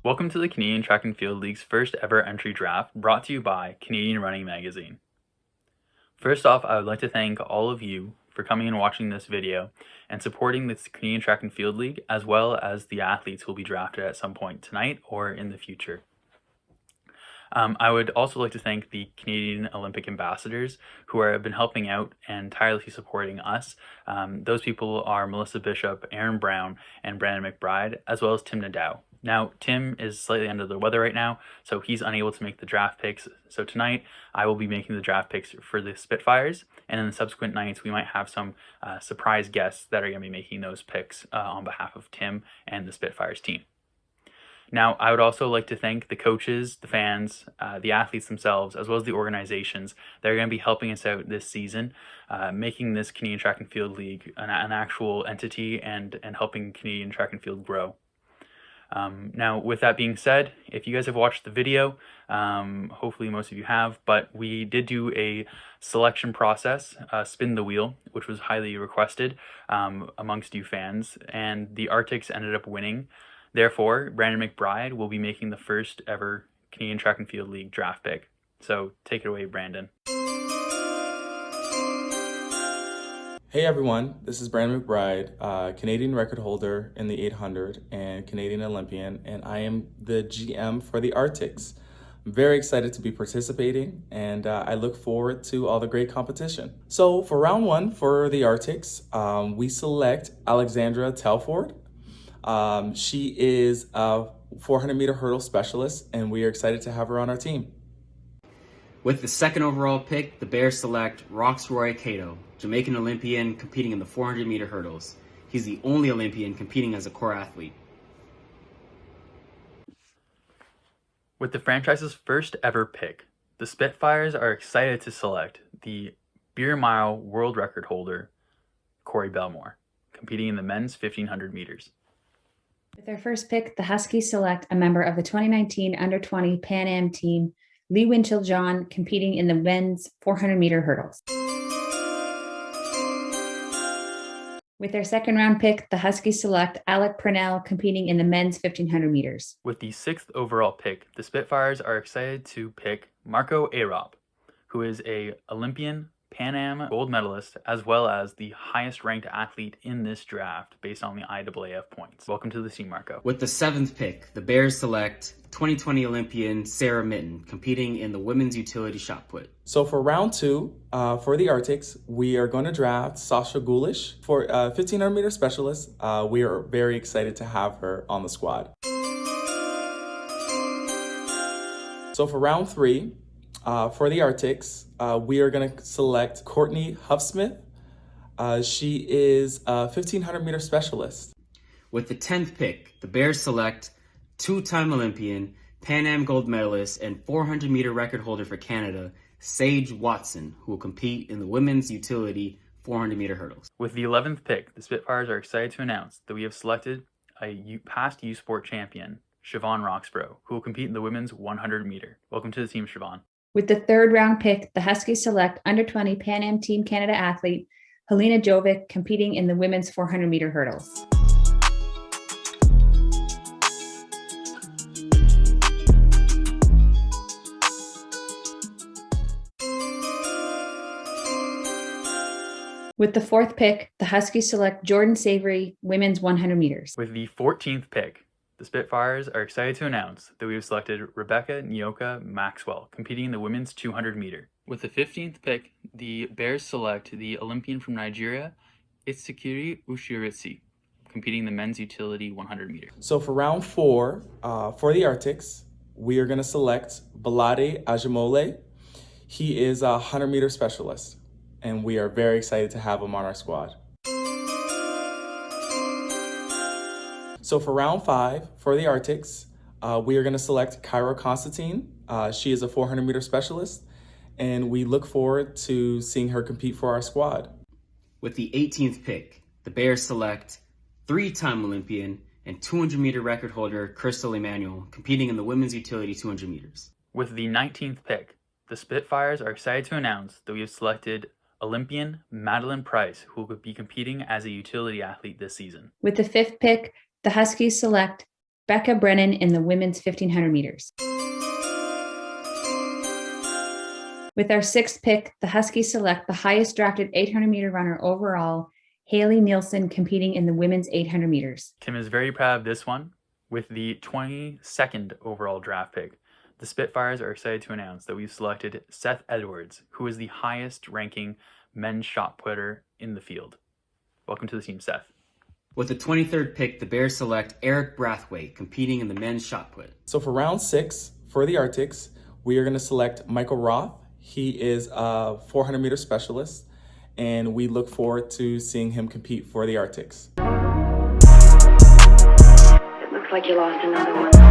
Welcome to the Canadian Track and Field League's first ever entry draft, brought to you by Canadian Running Magazine. First off, I would like to thank all of you for coming and watching this video and supporting this Canadian Track and Field League, as well as the athletes who will be drafted at some point tonight or in the future. I would also like to thank the Canadian Olympic ambassadors who have been helping out and tirelessly supporting us. Those people are Melissa Bishop, Aaron Brown, and Brandon McBride, as well as Tim Nadeau. Now, Tim is slightly under the weather right now, so he's unable to make the draft picks. So tonight, I will be making the draft picks for the Spitfires, and in the subsequent nights, we might have some surprise guests that are going to be making those picks on behalf of Tim and the Spitfires team. Now, I would also like to thank the coaches, the fans, the athletes themselves, as well as the organizations that are going to be helping us out this season, making this Canadian Track and Field League an actual entity and helping Canadian Track and Field grow. Now, with that being said, if you guys have watched the video, hopefully most of you have, but we did do a selection process, spin the wheel, which was highly requested amongst you fans, and the Arctics ended up winning. Therefore, Brandon McBride will be making the first ever Canadian Track and Field League draft pick. So take it away, Brandon. Hey everyone, this is Brandon McBride, Canadian record holder in the 800 and Canadian Olympian, and I am the GM for the Arctics. I'm very excited to be participating, and I look forward to all the great competition. So for round one for the Arctics, we select Alexandra Telford. She is a 400 meter hurdle specialist, and we are excited to have her on our team. With the second overall pick, the Bears select Roxroy Cato, Jamaican Olympian competing in the 400 meter hurdles. He's the only Olympian competing as a core athlete. With the franchise's first ever pick, the Spitfires are excited to select the beer mile world record holder, Corey Belmore, competing in the men's 1500 meters. With their first pick, the Huskies select a member of the 2019 Under-20 Pan Am team, Lee Winchell-John, competing in the men's 400 meter hurdles. With their second round pick, the Huskies select Alec Purnell, competing in the men's 1500 meters. With the sixth overall pick, the Spitfires are excited to pick Marco Arop, who is a Olympian, Pan Am gold medalist, as well as the highest ranked athlete in this draft based on the IAAF points. Welcome to the team, Marco. With the seventh pick, the Bears select 2020 Olympian Sarah Mitten, competing in the women's utility shot put. So for round two, for the Arctics, we are going to draft Sasha Gulish for 1500 meter specialist. We are very excited to have her on the squad. So for round three, for the Arctics, we are going to select Courtney Huffsmith. She is a 1500 meter specialist. With the 10th pick, the Bears select two-time Olympian, Pan Am gold medalist, and 400 meter record holder for Canada, Sage Watson, who will compete in the women's utility 400 meter hurdles. With the 11th pick, the Spitfires are excited to announce that we have selected a past U Sport champion, Siobhan Roxborough, who will compete in the women's 100 meter. Welcome to the team, Siobhan. With the third round pick, the Huskies select Under-20 Pan Am Team Canada athlete, Helena Jovic, competing in the women's 400 meter hurdles. With the fourth pick, the Huskies select Jordan Savory, women's 100 meters. With the 14th pick, the Spitfires are excited to announce that we have selected Rebecca Nyoka Maxwell, competing in the women's 200 meter. With the 15th pick, the Bears select the Olympian from Nigeria, Itsikiri Ushiritsi, competing in the men's utility 100 meter. So for round four, for the Arctics, we are going to select Balade Ajimole. He is a 100 meter specialist, and we are very excited to have him on our squad. So for round five, for the Arctics, we are going to select Kyra Constantine. She is a 400 meter specialist, and we look forward to seeing her compete for our squad. With the 18th pick, the Bears select three-time Olympian and 200 meter record holder Crystal Emanuel, competing in the women's utility 200 meters. With the 19th pick, the Spitfires are excited to announce that we have selected Olympian Madeline Price, who will be competing as a utility athlete this season. With the fifth pick, the Huskies select Becca Brennan in the women's 1500 meters. With our sixth pick, the Huskies select the highest drafted 800 meter runner overall, Haley Nielsen, competing in the women's 800 meters. Tim is very proud of this one. With the 22nd overall draft pick, the Spitfires are excited to announce that we've selected Seth Edwards, who is the highest ranking men's shot putter in the field. Welcome to the team, Seth. With the 23rd pick, the Bears select Eric Brathwaite, competing in the men's shot put. So for round 6, for the Arctics, we are going to select Michael Roth. He is a 400 meter specialist, and we look forward to seeing him compete for the Arctics. It looks like you lost another one.